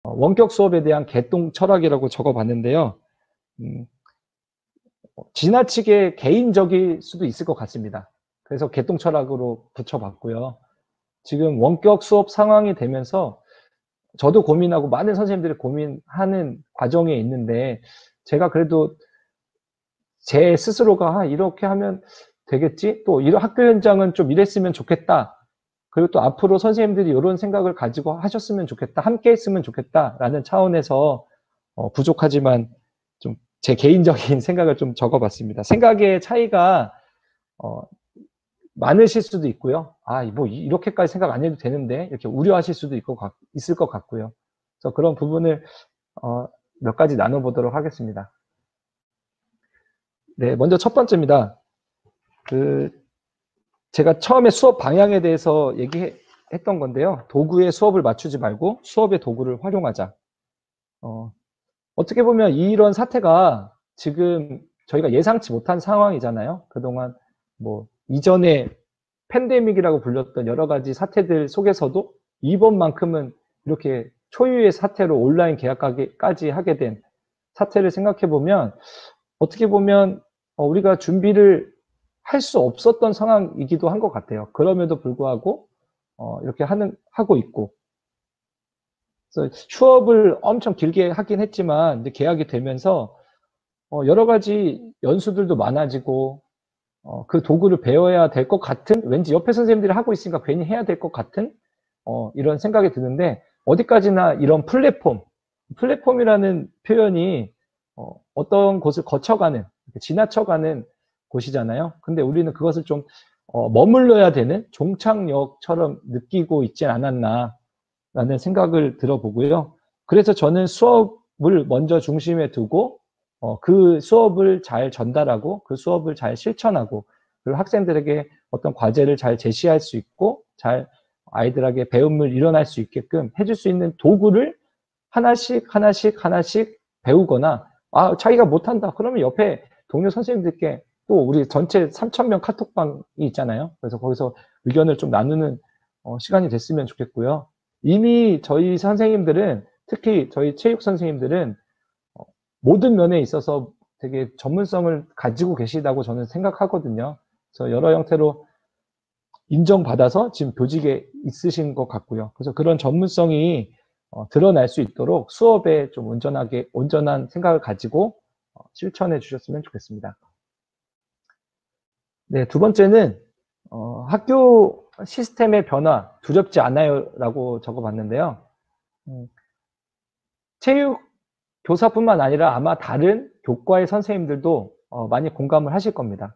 원격 수업에 대한 개똥 철학이라고 적어봤는데요. 지나치게 개인적일 수도 있을 것 같습니다. 그래서 개똥 철학으로 붙여봤고요. 지금 원격 수업 상황이 되면서 저도 고민하고 많은 선생님들이 고민하는 과정에 있는데, 제가 그래도 제 스스로가 이렇게 하면 되겠지? 또 이런 학교 현장은 좀 이랬으면 좋겠다. 그리고 또 앞으로 선생님들이 이런 생각을 가지고 하셨으면 좋겠다. 함께 했으면 좋겠다라는 차원에서 부족하지만 좀 제 개인적인 생각을 좀 적어봤습니다. 생각의 차이가 많으실 수도 있고요. 뭐 이렇게까지 생각 안 해도 되는데 이렇게 우려하실 수도 있을 것 같고요. 그래서 그런 부분을 몇 가지 나눠보도록 하겠습니다. 네, 먼저 첫 번째입니다. 제가 처음에 수업 방향에 대해서 얘기했던 건데요. 도구에 수업을 맞추지 말고 수업의 도구를 활용하자. 어떻게 보면 이런 사태가 지금 저희가 예상치 못한 상황이잖아요. 그동안 뭐 이전에 팬데믹이라고 불렸던 여러 가지 사태들 속에서도 이번만큼은 이렇게 초유의 사태로 온라인 계약까지 하게 된 사태를 생각해 보면, 어떻게 보면 우리가 준비를 할 수 없었던 상황이기도 한 것 같아요. 그럼에도 불구하고 이렇게 하고 있고, 그래서 휴업을 엄청 길게 하긴 했지만 이제 계약이 되면서 여러 가지 연수들도 많아지고 그 도구를 배워야 될 것 같은, 왠지 옆에 선생님들이 하고 있으니까 괜히 해야 될 것 같은 이런 생각이 드는데, 어디까지나 이런 플랫폼이라는 표현이 어떤 곳을 거쳐가는, 지나쳐가는 곳이잖아요. 근데 우리는 그것을 좀 머물러야 되는 종착역처럼 느끼고 있지 않았나 라는 생각을 들어보고요. 그래서 저는 수업을 먼저 중심에 두고 그 수업을 잘 전달하고 그 수업을 잘 실천하고, 그리고 학생들에게 어떤 과제를 잘 제시할 수 있고 잘 아이들에게 배움을 일어날 수 있게끔 해줄 수 있는 도구를 하나씩 배우거나, 자기가 못한다 그러면 옆에 동료 선생님들께, 또 우리 전체 3,000명 카톡방이 있잖아요. 그래서 거기서 의견을 좀 나누는 시간이 됐으면 좋겠고요. 이미 저희 선생님들은, 특히 저희 체육 선생님들은 모든 면에 있어서 되게 전문성을 가지고 계시다고 저는 생각하거든요. 그래서 여러 형태로 인정받아서 지금 교직에 있으신 것 같고요. 그래서 그런 전문성이 드러날 수 있도록 수업에 좀 온전한 생각을 가지고 실천해 주셨으면 좋겠습니다. 네, 두 번째는 학교 시스템의 변화 두렵지 않아요 라고 적어봤는데요. 체육 교사뿐만 아니라 아마 다른 교과의 선생님들도 많이 공감을 하실 겁니다.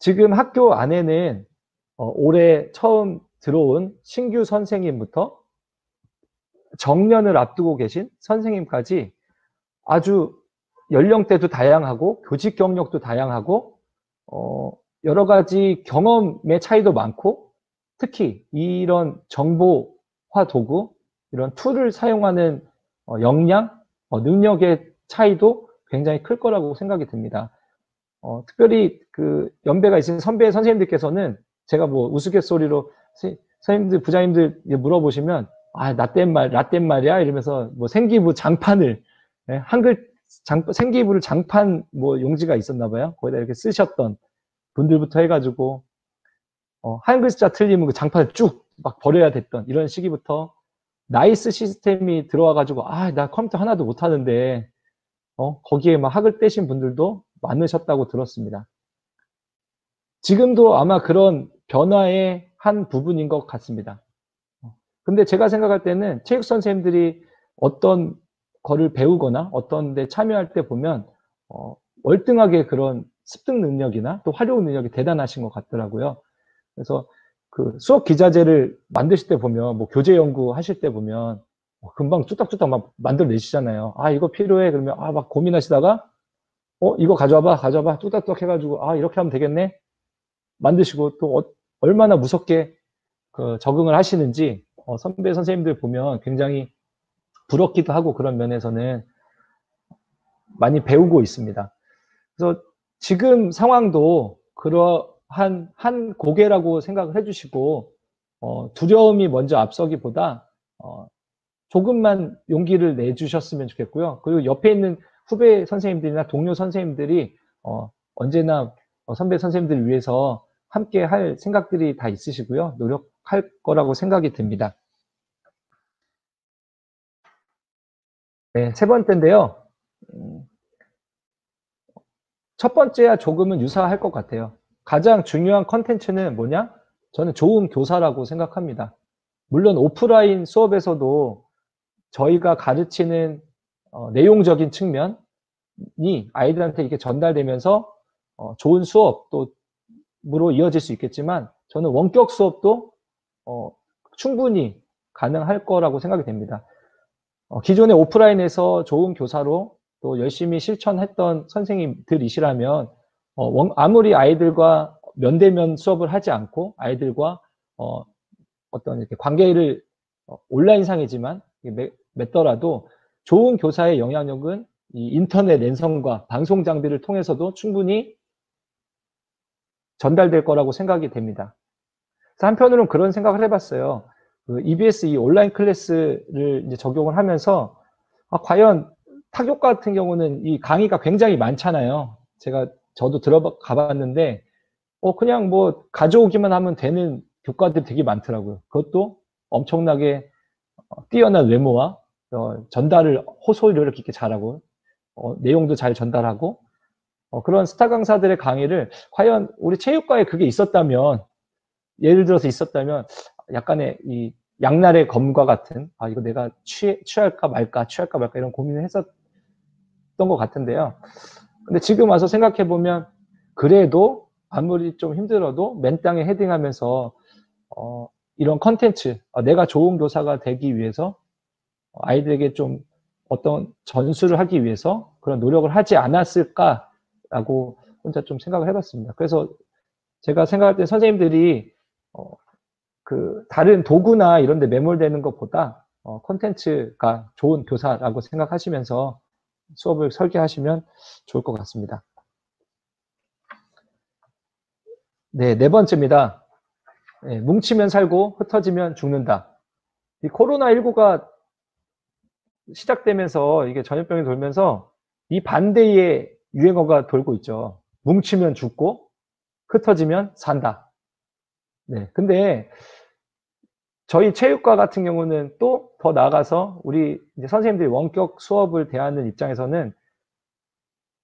지금 학교 안에는 올해 처음 들어온 신규 선생님부터 정년을 앞두고 계신 선생님까지 아주 연령대도 다양하고 교직 경력도 다양하고 여러 가지 경험의 차이도 많고, 특히 이런 정보화 도구, 이런 툴을 사용하는 역량, 능력의 차이도 굉장히 클 거라고 생각이 듭니다. 특별히 그 연배가 있으신 선배 선생님들께서는 제가 뭐 우스갯소리로 선생님들, 부장님들 물어보시면 라떼 말이야 이러면서 뭐 생기부 장판을, 생기부를 장판 뭐 용지가 있었나 봐요. 거기다 이렇게 쓰셨던 분들부터 해가지고 한 글자 틀리면 그 장판을 쭉 막 버려야 됐던 이런 시기부터 나이스 시스템이 들어와가지고 나 컴퓨터 하나도 못하는데 거기에 막 학을 떼신 분들도 많으셨다고 들었습니다. 지금도 아마 그런 변화의 한 부분인 것 같습니다. 근데 제가 생각할 때는 체육 선생님들이 어떤 거를 배우거나 어떤 데 참여할 때 보면 월등하게 그런 습득 능력이나 또 활용 능력이 대단하신 것 같더라고요. 그래서 그 수업 기자재를 만드실 때 보면, 뭐 교재 연구 하실 때 보면 금방 뚝딱뚝딱 막 만들어내시잖아요. 이거 필요해 그러면 막 고민하시다가 이거 가져와봐 뚝딱뚝딱 해가지고 이렇게 하면 되겠네 만드시고, 또 얼마나 무섭게 적응을 하시는지 선배 선생님들 보면 굉장히 부럽기도 하고, 그런 면에서는 많이 배우고 있습니다. 그래서 지금 상황도 그러한 한 고개라고 생각을 해주시고, 두려움이 먼저 앞서기보다 조금만 용기를 내주셨으면 좋겠고요. 그리고 옆에 있는 후배 선생님들이나 동료 선생님들이 언제나 선배 선생님들을 위해서 함께 할 생각들이 다 있으시고요. 노력할 거라고 생각이 듭니다. 네, 세 번째인데요. 첫 번째와 조금은 유사할 것 같아요. 가장 중요한 컨텐츠는 뭐냐? 저는 좋은 교사라고 생각합니다. 물론 오프라인 수업에서도 저희가 가르치는 내용적인 측면이 아이들한테 이렇게 전달되면서 좋은 수업으로 이어질 수 있겠지만 저는 원격 수업도 충분히 가능할 거라고 생각이 됩니다. 기존의 오프라인에서 좋은 교사로 또 열심히 실천했던 선생님들이시라면 아무리 아이들과 면대면 수업을 하지 않고 아이들과 어떤 이렇게 관계를 온라인상이지만 맺더라도 좋은 교사의 영향력은 이 인터넷 랜선과 방송 장비를 통해서도 충분히 전달될 거라고 생각이 됩니다. 그래서 한편으로는 그런 생각을 해봤어요. 그 EBS 이 온라인 클래스를 이제 적용을 하면서 과연 타격 같은 경우는 이 강의가 굉장히 많잖아요. 저도 들어가 봤는데 그냥 뭐 가져오기만 하면 되는 교과들이 되게 많더라고요. 그것도 엄청나게 뛰어난 외모와 전달을 호소를 이렇게 잘하고 내용도 잘 전달하고 그런 스타 강사들의 강의를 과연 우리 체육과에 그게 있었다면 예를 들어서 있었다면 약간의 이 양날의 검과 같은 이거 내가 취할까 말까 이런 고민을 했었던 것 같은데요. 근데 지금 와서 생각해 보면 그래도 아무리 좀 힘들어도 맨 땅에 헤딩하면서 이런 컨텐츠 내가 좋은 교사가 되기 위해서 아이들에게 좀 어떤 전수를 하기 위해서 그런 노력을 하지 않았을까라고 혼자 좀 생각을 해봤습니다. 그래서 제가 생각할 때 선생님들이 그 다른 도구나 이런 데 매몰되는 것보다 콘텐츠가 좋은 교사라고 생각하시면서 수업을 설계하시면 좋을 것 같습니다. 네, 네 번째입니다. 네, 뭉치면 살고 흩어지면 죽는다. 이 코로나19가 시작되면서 이게 전염병이 돌면서 이 반대의 유행어가 돌고 있죠. 뭉치면 죽고 흩어지면 산다. 네, 근데 저희 체육과 같은 경우는 또 더 나아가서 우리 이제 선생님들이 원격 수업을 대하는 입장에서는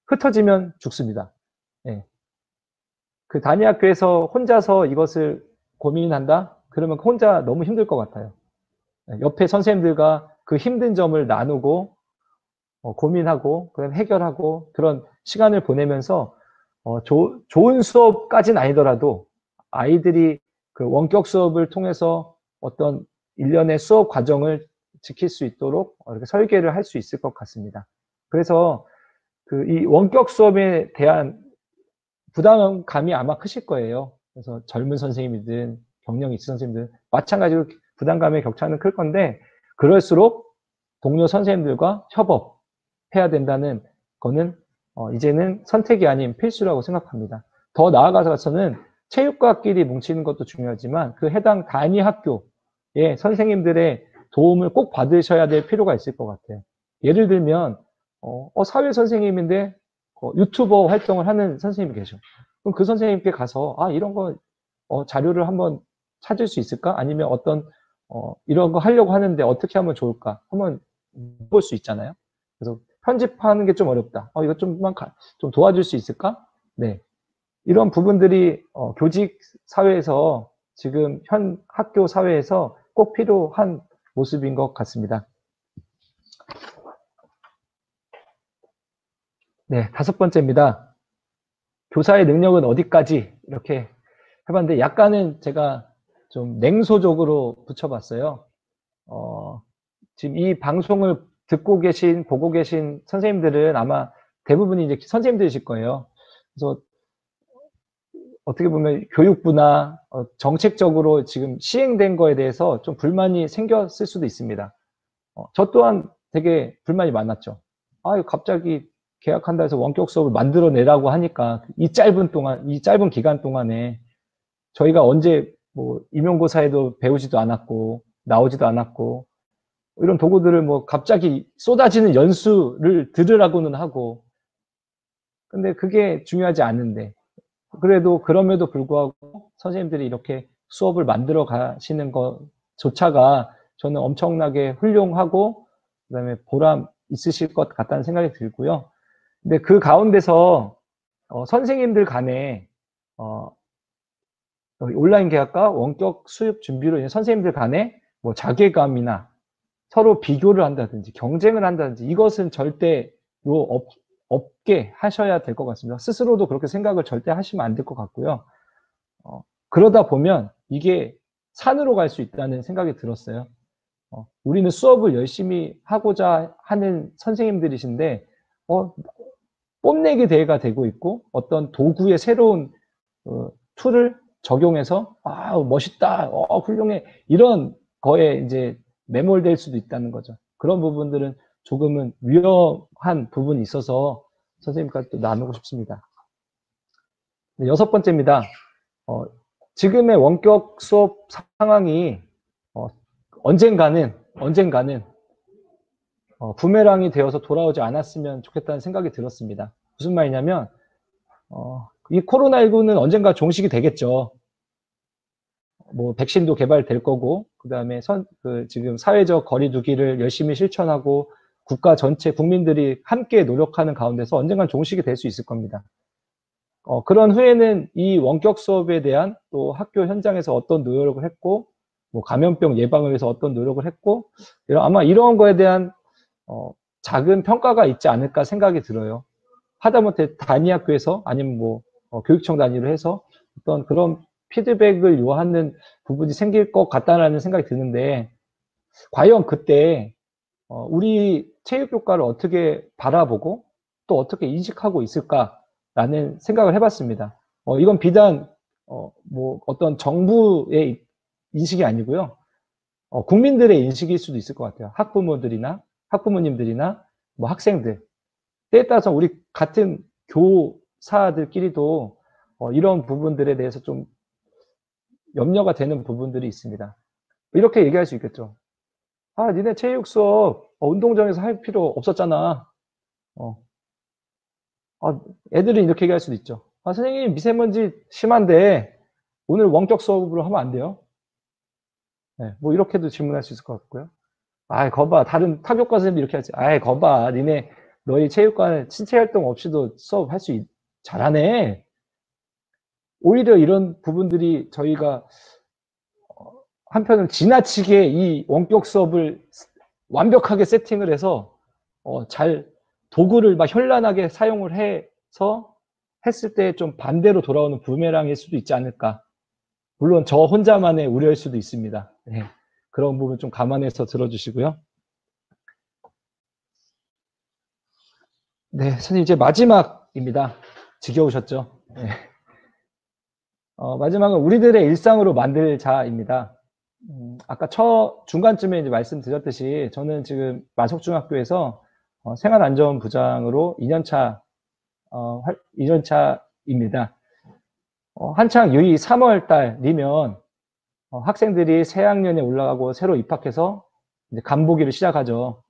흩어지면 죽습니다. 네. 그 단위학교에서 혼자서 이것을 고민한다? 그러면 혼자 너무 힘들 것 같아요. 옆에 선생님들과 그 힘든 점을 나누고 고민하고 그럼 해결하고 그런 시간을 보내면서 좋은 수업까지는 아니더라도 아이들이 그 원격 수업을 통해서 어떤 일련의 수업 과정을 지킬 수 있도록 이렇게 설계를 할 수 있을 것 같습니다. 그래서 그 이 원격 수업에 대한 부담감이 아마 크실 거예요. 그래서 젊은 선생님이든 경력이 있으신 선생님들 마찬가지로 부담감의 격차는 클 건데 그럴수록 동료 선생님들과 협업해야 된다는 거는 이제는 선택이 아닌 필수라고 생각합니다. 더 나아가서는 체육과끼리 뭉치는 것도 중요하지만 그 해당 단위 학교의 선생님들의 도움을 꼭 받으셔야 될 필요가 있을 것 같아요. 예를 들면 사회 선생님인데 유튜버 활동을 하는 선생님이 계셔. 그럼 그 선생님께 가서 이런 거 자료를 한번 찾을 수 있을까? 아니면 어떤 이런 거 하려고 하는데 어떻게 하면 좋을까? 한번 볼 수 있잖아요. 그래서 편집하는 게 좀 어렵다. 이것 좀 도와줄 수 있을까? 네. 이런 부분들이 교직 사회에서 지금 현 학교 사회에서 꼭 필요한 모습인 것 같습니다. 네, 다섯 번째입니다. 교사의 능력은 어디까지 이렇게 해봤는데 약간은 제가 좀 냉소적으로 붙여봤어요. 지금 이 방송을 듣고 계신, 보고 계신 선생님들은 아마 대부분이 이제 선생님들이실 거예요. 그래서 어떻게 보면 교육부나 정책적으로 지금 시행된 거에 대해서 좀 불만이 생겼을 수도 있습니다. 저 또한 되게 불만이 많았죠. 갑자기 계약한다 해서 원격 수업을 만들어내라고 하니까 이 짧은 기간 동안에 저희가 언제 뭐 임용고사에도 배우지도 않았고 나오지도 않았고 이런 도구들을 뭐 갑자기 쏟아지는 연수를 들으라고는 하고, 근데 그게 중요하지 않은데, 그래도 그럼에도 불구하고 선생님들이 이렇게 수업을 만들어 가시는 것조차가 저는 엄청나게 훌륭하고 그다음에 보람 있으실 것 같다는 생각이 들고요. 근데 그 가운데서 선생님들 간에 온라인 계약과 원격 수업 준비로 인해 선생님들 간에 뭐 자괴감이나 서로 비교를 한다든지 경쟁을 한다든지 이것은 절대로 없게 하셔야 될 것 같습니다. 스스로도 그렇게 생각을 절대 하시면 안 될 것 같고요. 그러다 보면 이게 산으로 갈 수 있다는 생각이 들었어요. 우리는 수업을 열심히 하고자 하는 선생님들이신데 뽐내기 대회가 되고 있고 어떤 도구의 새로운 툴을 적용해서 멋있다, 훌륭해 이런 거에 이제 매몰될 수도 있다는 거죠. 그런 부분들은 조금은 위험한 부분이 있어서 선생님과 또 나누고 싶습니다. 여섯 번째입니다. 지금의 원격 수업 상황이 언젠가는 부메랑이 되어서 돌아오지 않았으면 좋겠다는 생각이 들었습니다. 무슨 말이냐면 이 코로나19는 언젠가 종식이 되겠죠. 뭐 백신도 개발될 거고 그다음에 지금 사회적 거리두기를 열심히 실천하고 국가 전체 국민들이 함께 노력하는 가운데서 언젠간 종식이 될 수 있을 겁니다. 그런 후에는 이 원격 수업에 대한 또 학교 현장에서 어떤 노력을 했고 뭐 감염병 예방을 위해서 어떤 노력을 했고 아마 이런 거에 대한 작은 평가가 있지 않을까 생각이 들어요. 하다못해 단위 학교에서 아니면 뭐 교육청 단위로 해서 어떤 그런 피드백을 요하는 부분이 생길 것 같다는 생각이 드는데 과연 그때 우리 체육교과를 어떻게 바라보고 또 어떻게 인식하고 있을까라는 생각을 해봤습니다. 이건 비단 뭐 어떤 정부의 인식이 아니고요. 국민들의 인식일 수도 있을 것 같아요. 학부모님들이나 뭐 학생들. 때에 따라서 우리 같은 교사들끼리도 이런 부분들에 대해서 좀 염려가 되는 부분들이 있습니다. 이렇게 얘기할 수 있겠죠. 니네 체육 수업 운동장에서 할 필요 없었잖아. 애들은 이렇게 얘기할 수도 있죠. 선생님 미세먼지 심한데 오늘 원격 수업으로 하면 안 돼요? 네, 뭐 이렇게도 질문할 수 있을 것 같고요. 거봐 다른 타교과 선생님도 이렇게 하지. 거봐 니네 너희 체육관에 신체 활동 없이도 수업할 수 잘하네. 오히려 이런 부분들이 저희가 한편으로 지나치게 이 원격 수업을 완벽하게 세팅을 해서 잘 도구를 막 현란하게 사용을 해서 했을 때 좀 반대로 돌아오는 부메랑일 수도 있지 않을까. 물론 저 혼자만의 우려일 수도 있습니다. 네, 그런 부분 좀 감안해서 들어주시고요. 네, 선생님 이제 마지막입니다. 지겨우셨죠? 네. 마지막은 우리들의 일상으로 만들자입니다. 아까 중간쯤에 이제 말씀드렸듯이 저는 지금 마석중학교에서 생활안전부장으로 2년차입니다. 한창 유이 3월 달이면 학생들이 새 학년에 올라가고 새로 입학해서 이제 간보기를 시작하죠.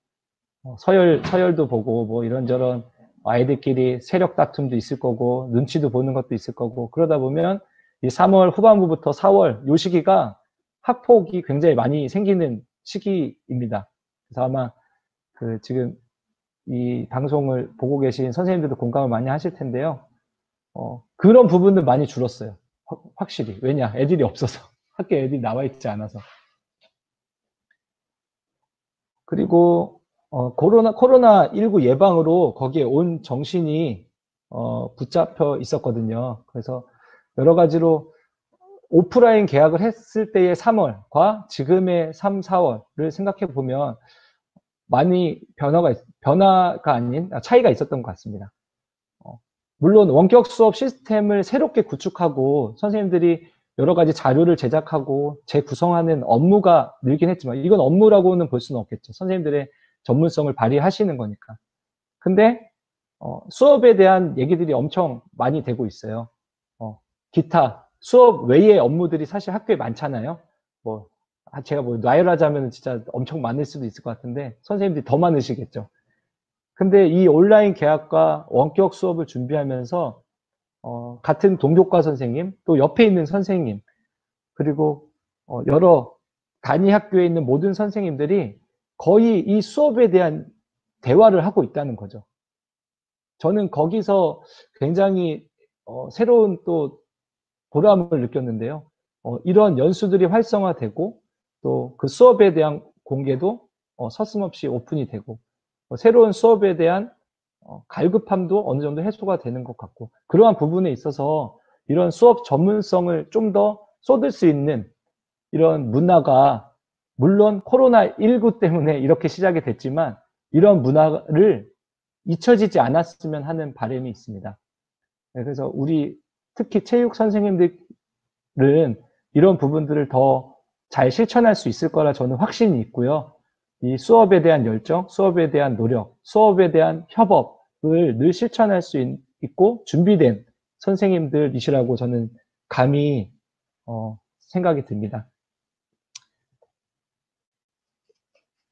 서열도 보고 뭐 이런저런 아이들끼리 세력 다툼도 있을 거고 눈치도 보는 것도 있을 거고 그러다 보면 이 3월 후반부부터 4월 요 시기가 학폭이 굉장히 많이 생기는 시기입니다. 그래서 아마 지금 이 방송을 보고 계신 선생님들도 공감을 많이 하실 텐데요. 그런 부분들 많이 줄었어요. 확실히. 왜냐? 애들이 없어서. 학교에 애들이 나와 있지 않아서. 그리고 코로나19 예방으로 거기에 온 정신이 붙잡혀 있었거든요. 그래서 여러 가지로 오프라인 계약을 했을 때의 3월과 지금의 3, 4월을 생각해 보면 많이 변화가 아닌 차이가 있었던 것 같습니다. 물론 원격 수업 시스템을 새롭게 구축하고 선생님들이 여러 가지 자료를 제작하고 재구성하는 업무가 늘긴 했지만 이건 업무라고는 볼 수는 없겠죠. 선생님들의 전문성을 발휘하시는 거니까. 근데 수업에 대한 얘기들이 엄청 많이 되고 있어요. 기타 수업 외의 업무들이 사실 학교에 많잖아요. 뭐 제가 뭐 나열하자면 진짜 엄청 많을 수도 있을 것 같은데 선생님들이 더 많으시겠죠. 근데 이 온라인 개학과 원격 수업을 준비하면서 같은 동교과 선생님, 또 옆에 있는 선생님, 그리고 여러 단위 학교에 있는 모든 선생님들이 거의 이 수업에 대한 대화를 하고 있다는 거죠. 저는 거기서 굉장히 새로운 또 보람을 느꼈는데요. 이런 연수들이 활성화되고 또 그 수업에 대한 공개도 서슴없이 오픈이 되고 새로운 수업에 대한 갈급함도 어느 정도 해소가 되는 것 같고 그러한 부분에 있어서 이런 수업 전문성을 좀 더 쏟을 수 있는 이런 문화가 물론 코로나19 때문에 이렇게 시작이 됐지만 이런 문화를 잊혀지지 않았으면 하는 바람이 있습니다. 네, 그래서 우리 특히 체육 선생님들은 이런 부분들을 더 잘 실천할 수 있을 거라 저는 확신이 있고요. 이 수업에 대한 열정, 수업에 대한 노력, 수업에 대한 협업을 늘 실천할 수 있고 준비된 선생님들이시라고 저는 감히 생각이 듭니다.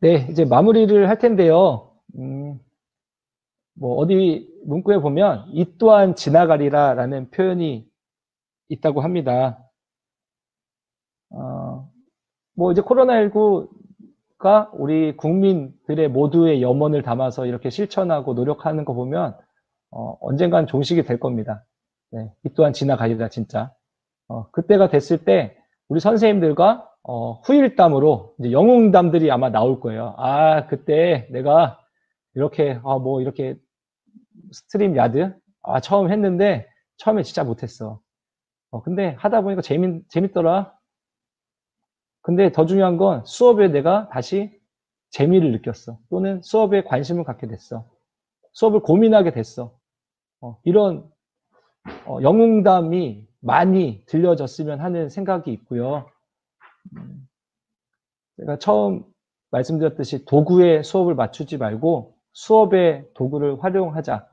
네, 이제 마무리를 할 텐데요. 뭐 어디 문구에 보면 이 또한 지나가리라 라는 표현이 있다고 합니다. 뭐 이제 코로나19가 우리 국민들의 모두의 염원을 담아서 이렇게 실천하고 노력하는 거 보면 언젠간 종식이 될 겁니다. 네, 이 또한 지나가리라 진짜. 그때가 됐을 때 우리 선생님들과 후일담으로 이제 영웅담들이 아마 나올 거예요. 아, 그때 내가 이렇게 뭐 이렇게 스트림 야드 처음 했는데 처음에 진짜 못했어. 근데 하다 보니까 재밌더라. 근데 더 중요한 건 수업에 내가 다시 재미를 느꼈어. 또는 수업에 관심을 갖게 됐어. 수업을 고민하게 됐어. 이런 영웅담이 많이 들려졌으면 하는 생각이 있고요. 제가 처음 말씀드렸듯이 도구에 수업을 맞추지 말고 수업에 도구를 활용하자.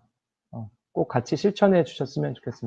꼭 같이 실천해 주셨으면 좋겠습니다.